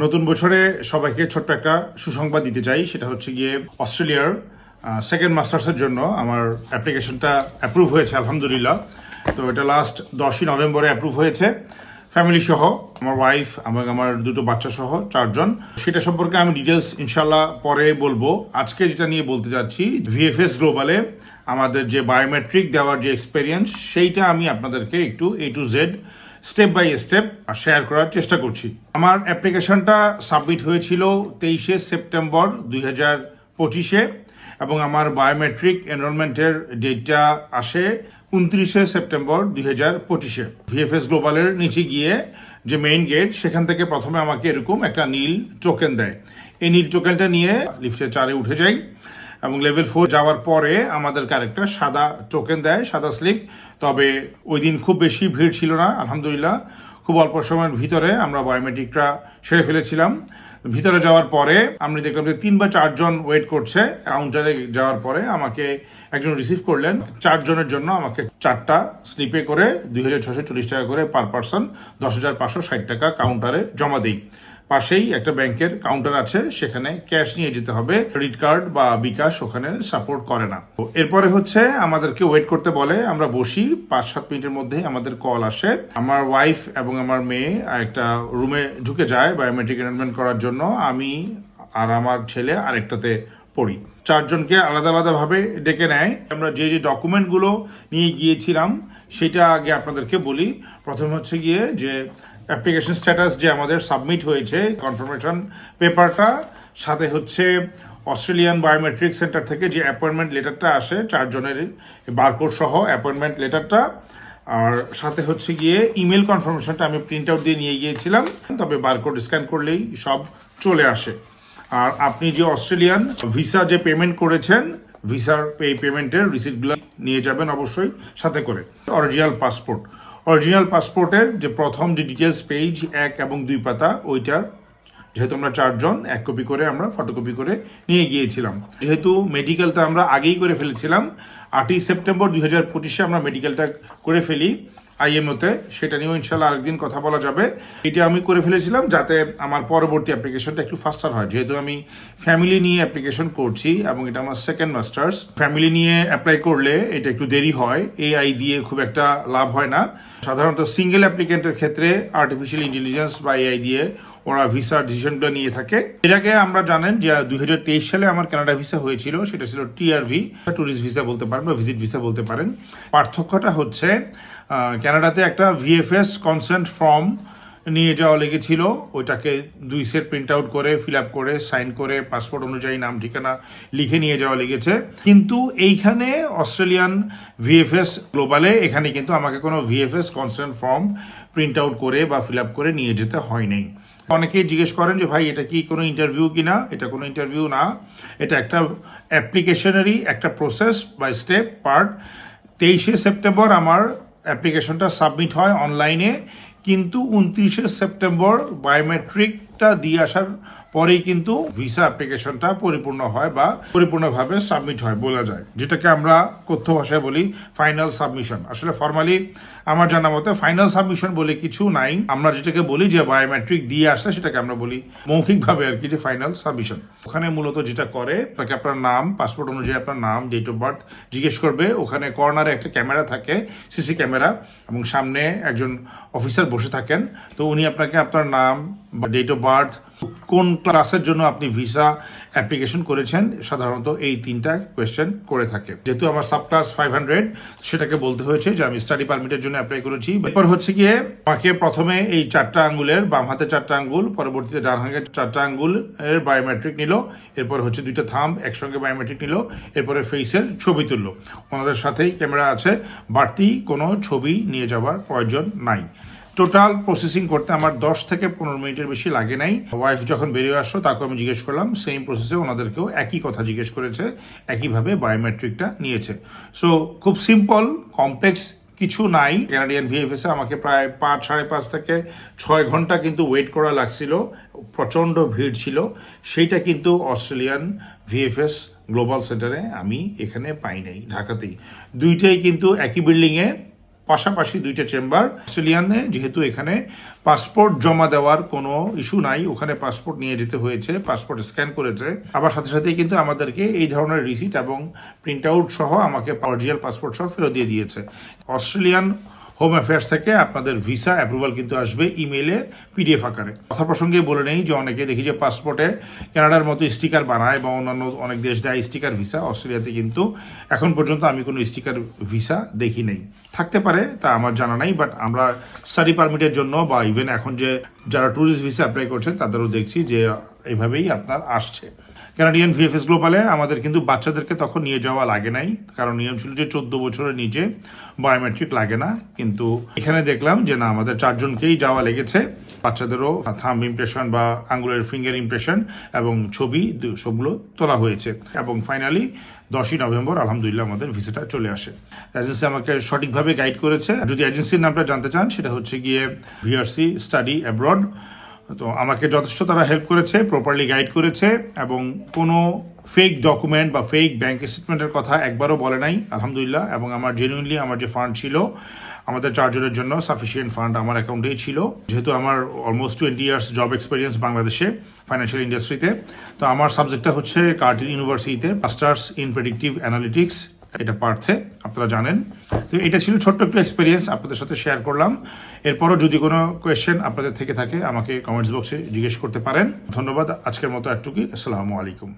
নতুন বছরে সবাইকে ছোট্ট একটা সুসংবাদ দিতে চাই। সেটা হচ্ছে গিয়ে অস্ট্রেলিয়ার সেকেন্ড মাস্টার্সের জন্য আমার অ্যাপ্লিকেশনটা অ্যাপ্রুভ হয়েছে আলহামদুলিল্লাহ। তো এটা লাস্ট 10ই নভেম্বরে অ্যাপ্রুভ হয়েছে, ফ্যামিলি সহ, আমার ওয়াইফ এবং আমার দুটো বাচ্চা সহ 4 জন। সেটা সম্পর্কে আমি ডিটেলস ইনশাল্লাহ পরে বলবো। আজকে যেটা নিয়ে বলতে যাচ্ছি, ভিএফএস গ্লোবালে আমাদের যে বায়োমেট্রিক দেওয়ার যে এক্সপেরিয়েন্স, সেইটা আমি আপনাদেরকে একটু A to Z step by step share করার চেষ্টা করছি। আমার অ্যাপ্লিকেশনটা সাবমিট হয়েছিল 23শে সেপ্টেম্বর 2025-এ এবং আমার বায়োমেট্রিক এনরোলমেন্টের ডেটটা আসে 29শে সেপ্টেম্বর 2025-এ। ভিএফএস গ্লোবালের নিচে গিয়ে যে মেইন গেট, সেখান থেকে প্রথমে আমাকে এরকম একটা নীল টোকেন দেয়। এই নীল টোকেনটা নিয়ে লিফটে 4-এ উঠে যাই এবং লেভেল 4 যাওয়ার পরে আমাদেরকে আরেকটা সাদা টোকেন দেয়, সাদা স্লিপ। তবে ওই দিন খুব বেশি ভিড় ছিল না, আলহামদুলিল্লাহ। খুব অল্প সময়ের ভিতরে আমরা বায়োমেট্রিকটা সেরে ফেলেছিলাম। ভিতরে যাওয়ার পরে আমি দেখলাম যে 3 বা 4 জন ওয়েট করছে। কাউন্টারে যাওয়ার পরে আমাকে একজন রিসিভ করলেন। 4 জনের জন্য আমাকে 4টা স্লিপে করে 2640 টাকা করে পার পারসন 10,560 টাকা কাউন্টারে জমা দিই। পাশেই একটা ব্যাংকের কাউন্টার আছে, সেখানে ক্যাশ নিয়ে যেতে হবে। ক্রেডিট কার্ড বা বিকাশ ওখানে সাপোর্ট করে না। এরপরে হচ্ছে আমাদেরকে ওয়েট করতে বলে। আমরা বসি, 5-7 মিনিটের মধ্যেই আমাদের কল আসে। আমার ওয়াইফ এবং আমার মেয়ে একটা রুমে ঢুকে যায় বায়োমেট্রিক এনরোলমেন্ট করার জন্য। আমি আর আমার ছেলে আরেকটাতে পড়ি। 4 জনকে আলাদা আলাদাভাবে ডেকে নেয়। আমরা যে যে ডকুমেন্টগুলো নিয়ে গিয়েছিলাম সেটা আগে আপনাদেরকে বলি। প্রথম হচ্ছে গিয়ে যে অ্যাপ্লিকেশন স্ট্যাটাস যে আমাদের সাবমিট হয়েছে, কনফার্মেশন পেপারটা, সাথে হচ্ছে অস্ট্রেলিয়ান বায়োমেট্রিক সেন্টার থেকে যে অ্যাপয়েন্টমেন্ট লেটারটা আসে 4 জনের, বারকোড সহ অ্যাপয়েন্টমেন্ট লেটারটা, আর সাথে হচ্ছে গিয়ে ইমেল কনফার্মেশনটা আমি প্রিন্ট আউট দিয়ে নিয়ে গিয়েছিলাম। তবে বারকোড স্ক্যান করলেই সব চলে আসে। আর আপনি যে অস্ট্রেলিয়ান ভিসা যে পেমেন্ট করেছেন, ভিসার পেমেন্টের রিসিপ্টগুলো নিয়ে যাবেন অবশ্যই সাথে করে। অরিজিনাল পাসপোর্টের যে প্রথম যে ডিটেলস পেজ 1 এবং 2 পাতা, ওইটার যেহেতু আমরা 4 জন, 1 কপি করে আমরা ফটোকপি করে নিয়ে গিয়েছিলাম। যেহেতু মেডিকেলটা আমরা আগেই করে ফেলেছিলাম, 8ই সেপ্টেম্বর 2025-এ আমরা মেডিকেলটা করে ফেলি আইএমওতে। সেটা নিয়েও ইনশাল্লাহ আরেকদিন কথা বলা যাবে। এটা আমি করে ফেলেছিলাম যাতে আমার পরবর্তী অ্যাপ্লিকেশনটা একটু ফাস্টার হয়। যেহেতু আমি ফ্যামিলি নিয়ে অ্যাপ্লিকেশন করছি এবং এটা আমার সেকেন্ড মাস্টার্স, ফ্যামিলি নিয়ে অ্যাপ্লাই করলে এটা একটু দেরি হয়। এআই দিয়ে খুব একটা লাভ হয় না। সাধারণত সিঙ্গেল অ্যাপ্লিকেন্টের ক্ষেত্রে আর্টিফিশিয়াল ইন্টেলিজেন্স বা এআই দিয়ে ওরা ভিসার ডিসিশনগুলো নিয়ে থাকে। এর আগে আমরা জানেন যে 2023 সালে আমার কানাডা ভিসা হয়েছিল। সেটা ছিল টিআরভি, ট্যুরিস্ট ভিসা বলতে পারেন বা ভিজিট ভিসা বলতে পারেন। পার্থক্যটা হচ্ছে কানাডাতে একটা ভিএফএস কনসেন্ট ফর্ম নিয়ে যাওয়া লেগেছিল। ওইটাকে 2 সেট প্রিন্ট আউট করে ফিল আপ করে সাইন করে পাসপোর্ট অনুযায়ী নাম ঠিকানা লিখে নিয়ে যাওয়া লেগেছে। কিন্তু এইখানে অস্ট্রেলিয়ান ভিএফএস গ্লোবালে এখানে কিন্তু আমাকে কোনো VFS consent form print out করে বা ফিল আপ করে নিয়ে যেতে হয় নাই। অনেকেই জিজ্ঞেস করেন যে ভাই এটা কি কোনো ইন্টারভিউ কিনা? এটা কোনো ইন্টারভিউ না, এটা একটা অ্যাপ্লিকেশনেরই একটা প্রসেস বা স্টেপ পার্ট। 23শে সেপ্টেম্বর আমার অ্যাপ্লিকেশনটা সাবমিট হয় অনলাইনে, কিন্তু 29শে সেপ্টেম্বর বায়োমেট্রিকটা দিয়ে আসার পরেই কিন্তু ভিসা অ্যাপ্লিকেশনটা পরিপূর্ণ হয় বা পরিপূর্ণভাবে সাবমিট হয় বলা যায়, যেটাকে আমরা কথ্য ভাষায় বলি ফাইনাল সাবমিশন। আসলে ফর্মালি আমার জানা মতে ফাইনাল সাবমিশন বলে কিছু নাই। আমরা যেটাকে বলি যে বায়োমেট্রিক দিয়ে আসলে সেটাকে আমরা বলি মৌখিকভাবে আর কি, যে ফাইনাল সাবমিশন। ওখানে মূলত যেটা করে, তাকে আপনার নাম, পাসপোর্ট অনুযায়ী আপনার নাম, ডেট অফ বার্থ জিজ্ঞেস করবে। ওখানে কর্নারে একটা ক্যামেরা থাকে, সিসি ক্যামেরা, এবং সামনে একজন অফিসার বসে থাকেন। তো উনি আপনাকে আপনার নাম বা ডেট অফ বার্থ, কোন ক্লাসের জন্য আপনি ভিসা অ্যাপ্লিকেশন করেছেন, সাধারণত এই 3টা কোয়েশ্চেন করে থাকে। যেহেতু আমার সাব ক্লাস 500, সেটাকে বলতে হয়েছে যে আমি স্টাডি পারমিটের জন্য অ্যাপ্লাই করেছি। এরপর হচ্ছে গিয়ে আমাকে প্রথমে এই 4টা আঙ্গুলের, বাম হাতে 4টা আঙ্গুল, পরবর্তীতে ডান হাতে 4টা আঙ্গুল এর বায়োমেট্রিক নিল। এরপর হচ্ছে 2টা থাম্ব একসঙ্গে বায়োমেট্রিক নিল। এরপরে ফেসের ছবি তুললো। ওনাদের সাথেই ক্যামেরা আছে, বাড়তি কোনো ছবি নিয়ে যাওয়ার প্রয়োজন নাই। টোটাল প্রসেসিং করতে আমার 10 থেকে 15 মিনিটের বেশি লাগে নাই। ওয়াইফ যখন বেরিয়ে আসলো তাকে আমি জিজ্ঞেস করলাম, সেম প্রসেসে ওনাদেরকেও একই কথা জিজ্ঞেস করেছে, একইভাবে বায়োমেট্রিকটা নিয়েছে। সো খুব সিম্পল, কমপ্লেক্স কিছু নাই। কানাডিয়ান ভিএফএসে আমাকে প্রায় 5-5.5 থেকে 6 ঘন্টা কিন্তু ওয়েট করা লাগছিল, প্রচণ্ড ভিড় ছিল। সেইটা কিন্তু অস্ট্রেলিয়ান ভিএফএস গ্লোবাল সেন্টারে আমি এখানে পাই নাই, ঢাকাতেই। দুইটাই কিন্তু একই বিল্ডিংয়ে, পাশাপাশি 2টা চেম্বার। অস্ট্রেলিয়ানে যেহেতু এখানে পাসপোর্ট জমা দেওয়ার কোনো ইস্যু নাই, ওখানে পাসপোর্ট নিয়ে যেতে হয়েছে, পাসপোর্ট স্ক্যান করেছে, আবার সাথে সাথেই কিন্তু আমাদেরকে এই ধরনের রিসিট এবং প্রিন্ট আউট সহ আমাকে অরিজিনাল পাসপোর্ট সহ ফেরত দিয়ে দিয়েছে। অস্ট্রেলিয়ান হোম অ্যাফেয়ার্স থেকে আপনাদের ভিসা অ্যাপ্রুভাল কিন্তু আসবে ইমেইলে পিডিএফ আকারে। কথা প্রসঙ্গে বলে নেই যে অনেকে দেখি যে পাসপোর্টে কানাডার মতো স্টিকার বানায় বা অন্যান্য অনেক দেশ দেয় স্টিকার ভিসা। অস্ট্রেলিয়াতে কিন্তু এখন পর্যন্ত আমি কোনো স্টিকার ভিসা দেখি নেই, থাকতে পারে তা আমার জানা নাই, বাট আমরা স্টাডি পারমিটের জন্য বা ইভেন এখন যে যারা ট্যুরিস্ট ভিসা অ্যাপ্লাই করছেন তাদেরও দেখছি যে এইভাবেই আপনার আসছে। কানাডিয়ান ভিএফএস গ্লোবালে আমাদের কিন্তু বাচ্চাদেরকে তখন নিয়ে যাওয়া লাগে নাই, কারণ নিয়ম ছিল যে 14 বছরের নিচে বায়োমেট্রিক লাগে না। কিন্তু এখানে দেখলাম যে না, আমাদের 4 জনকেই যাওয়া লেগেছে। বাচ্চাদেরও থাম্ব ইমপ্রেশন বা আঙ্গুলের ফিঙ্গার ইমপ্রেশন এবং ছবি সবগুলো তোলা হয়েছে। এবং ফাইনালি 10ই নভেম্বর আলহামদুলিল্লাহ আমাদের ভিসাটা চলে আসে। এজেন্সি আমাকে সঠিকভাবে গাইড করেছে। যদি এজেন্সির নামটা জানতে চান, সেটা হচ্ছে গিয়ে ভিআরসি স্টাডি অ্যাব্রড। তো আমাকে যথেষ্ট তারা হেল্প করেছে, প্রপারলি গাইড করেছে এবং কোনো ফেক ডকুমেন্ট বা ফেক ব্যাংক স্টেটমেন্টের কথা একবারও বলে নাই আলহামদুলিল্লাহ। এবং আমার জেনুইনলি আমার যে ফান্ড ছিল আমাদের 4 জনের জন্য সাফিসিয়েন্ট ফান্ড আমার অ্যাকাউন্টেই ছিল, যেহেতু আমার অলমোস্ট 20 ইয়ার্স জব এক্সপিরিয়েন্স বাংলাদেশে ফাইন্যান্সিয়াল ইন্ডাস্ট্রিতে। তো আমার সাবজেক্টটা হচ্ছে কার্টিন ইউনিভার্সিটিতে মাস্টার্স ইন প্রেডিক্টিভ অ্যানালিটিক্স, এটা পার্থে, আপনারা জানেন। তো এটা ছিল ছোট্ট একটু এক্সপিরিয়েন্স আপনাদের সাথে শেয়ার করলাম। এরপরও যদি কোনো কোয়েশ্চেন আপনাদের থেকে থাকে আমাকে কমেন্টস বক্সে জিজ্ঞেস করতে পারেন। ধন্যবাদ, আজকের মতো একটুকুই। আসসালামু আলাইকুম।